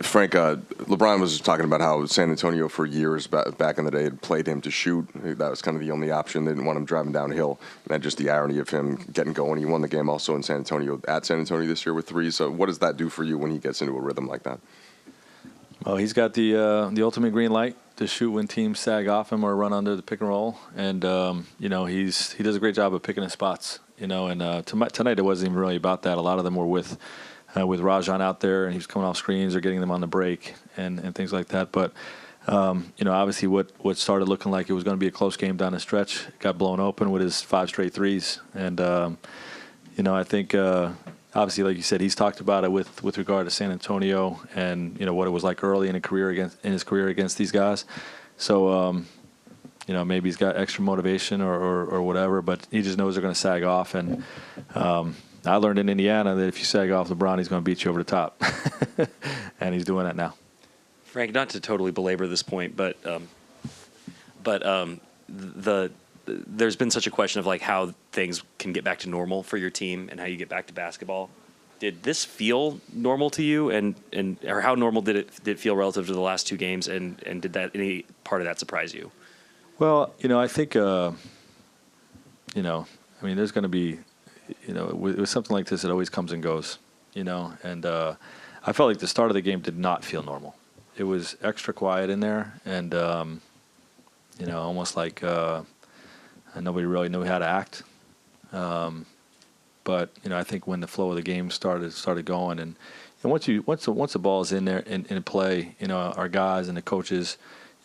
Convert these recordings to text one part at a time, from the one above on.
Frank, LeBron was just talking about how San Antonio for years back in the day had played him to shoot. That was kind of the only option. They didn't want him driving downhill. And just the irony of him getting going. He won the game also in San Antonio, at San Antonio this year with threes. So what does that do for you when he gets into a rhythm like that? Well, he's got the ultimate green light to shoot when teams sag off him or run under the pick and roll. And, he does a great job of picking his spots. And tonight it wasn't even really about that. A lot of them were with Rajon out there, and he was coming off screens or getting them on the break and things like that. But, obviously what started looking like it was going to be a close game down the stretch got blown open with his 5 straight threes. And, I think, obviously, like you said, he's talked about it with regard to San Antonio and, what it was like early in his career against these guys. So, maybe he's got extra motivation or whatever, but he just knows they're going to sag off. And, I learned in Indiana that if you sag off LeBron, he's going to beat you over the top. And he's doing that now. Frank, not to totally belabor this point, but there's been such a question of like how things can get back to normal for your team and how you get back to basketball. Did this feel normal to you, or how normal did it feel relative to the last 2 games, and did any part of that surprise you? Well, I think, there's going to be, with something like this, it always comes and goes, and I felt like the start of the game did not feel normal. It was extra quiet in there, and, almost like nobody really knew how to act. But, I think when the flow of the game started going, and once the ball is in there in play, our guys and the coaches,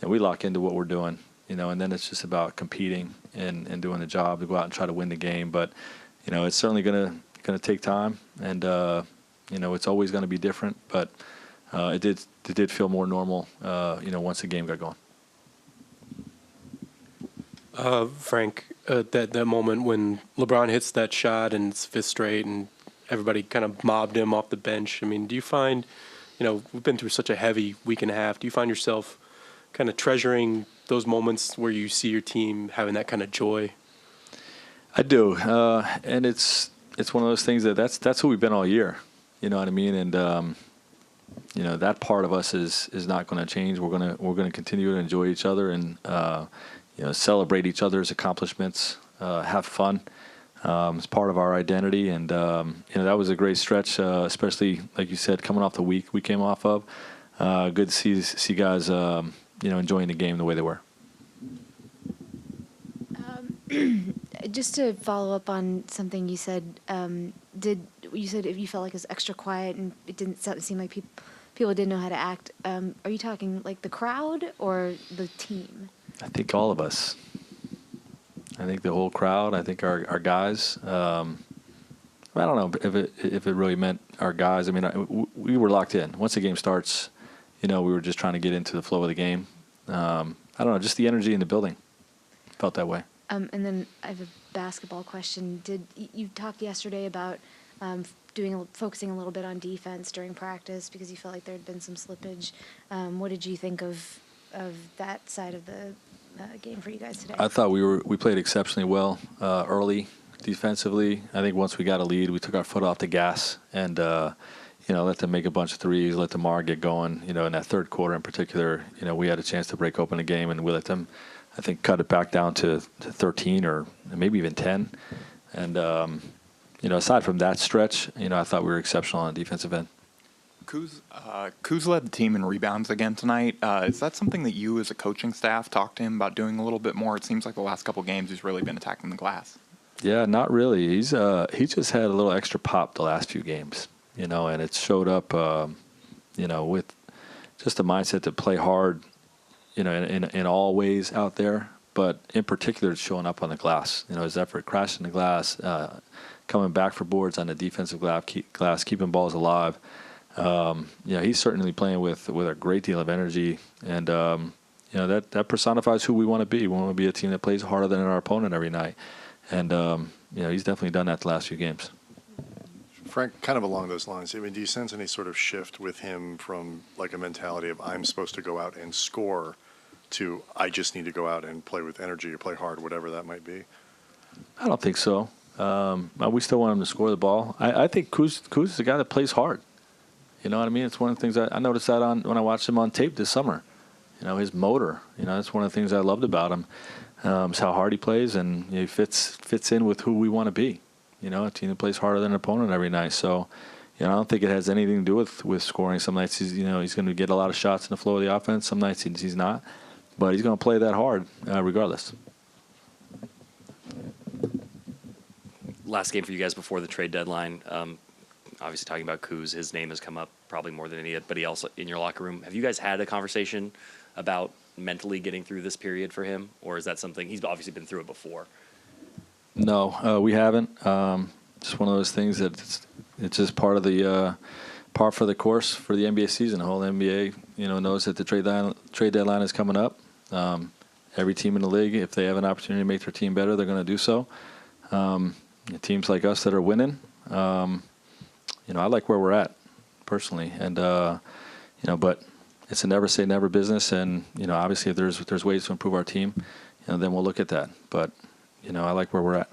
we lock into what we're doing, and then it's just about competing and doing the job to go out and try to win the game. But, it's certainly gonna take time, and it's always going to be different. But it did feel more normal, once the game got going. Frank, that moment when LeBron hits that shot and it's 5th straight, and everybody kind of mobbed him off the bench. I mean, do you find, we've been through such a heavy week and a half. Do you find yourself kind of treasuring those moments where you see your team having that kind of joy? I do, and it's one of those things that's who we've been all year. You know what I mean? And that part of us is not going to change. We're gonna continue to enjoy each other and celebrate each other's accomplishments, have fun. It's part of our identity, and that was a great stretch, especially like you said, coming off the week we came off of. Good to see guys enjoying the game the way they were. Just to follow up on something you said, you said if you felt like it was extra quiet and it didn't seem like people didn't know how to act. Are you talking like the crowd or the team? I think all of us. I think the whole crowd. I think our guys. I don't know if it really meant our guys. I mean, we were locked in. Once the game starts, we were just trying to get into the flow of the game. I don't know, just the energy in the building felt that way. And then I have a basketball question. Did you talk yesterday about focusing a little bit on defense during practice because you felt like there had been some slippage? What did you think of that side of the game for you guys today? I thought we played exceptionally well early defensively. I think once we got a lead, we took our foot off the gas and let them make a bunch of threes, let DeMar get going. In that third quarter in particular, we had a chance to break open the game, and we let them, I think, cut it back down to 13 or maybe even 10. And, aside from that stretch, I thought we were exceptional on the defensive end. Kuz led the team in rebounds again tonight. Is that something that you as a coaching staff talked to him about doing a little bit more? It seems like the last couple of games he's really been attacking the glass. Yeah, not really. He just had a little extra pop the last few games, and it showed up, with just a mindset to play hard, in all ways out there, but in particular it's showing up on the glass. His effort crashing the glass, coming back for boards on the defensive glass, keeping balls alive. He's certainly playing with a great deal of energy, and that personifies who we want to be. We want to be a team that plays harder than our opponent every night, and he's definitely done that the last few games. Frank, kind of along those lines, I mean, do you sense any sort of shift with him from like a mentality of I'm supposed to go out and score to I just need to go out and play with energy or play hard, whatever that might be? I don't think so. We still want him to score the ball. I think Kuz is a guy that plays hard. You know what I mean? It's one of the things I noticed that when I watched him on tape this summer. You know, his motor. You know, that's one of the things I loved about him. Is how hard he plays, and he fits in with who we want to be. You know, a team that plays harder than an opponent every night. So, you know, I don't think it has anything to do with scoring. Some nights he's going to get a lot of shots in the flow of the offense. Some nights he's not, but he's going to play that hard regardless. Last game for you guys before the trade deadline. Obviously, talking about Kuz, his name has come up probably more than anybody else in your locker room. Have you guys had a conversation about mentally getting through this period for him, or is that something he's obviously been through it before? No, we haven't. Just one of those things that it's just part of the par for the course for the NBA season. The whole NBA, knows that the trade deadline is coming up. Every team in the league, if they have an opportunity to make their team better, they're going to do so. Teams like us that are winning, I like where we're at personally, and but it's a never say never business, and obviously if there's ways to improve our team, then we'll look at that. But I like where we're at.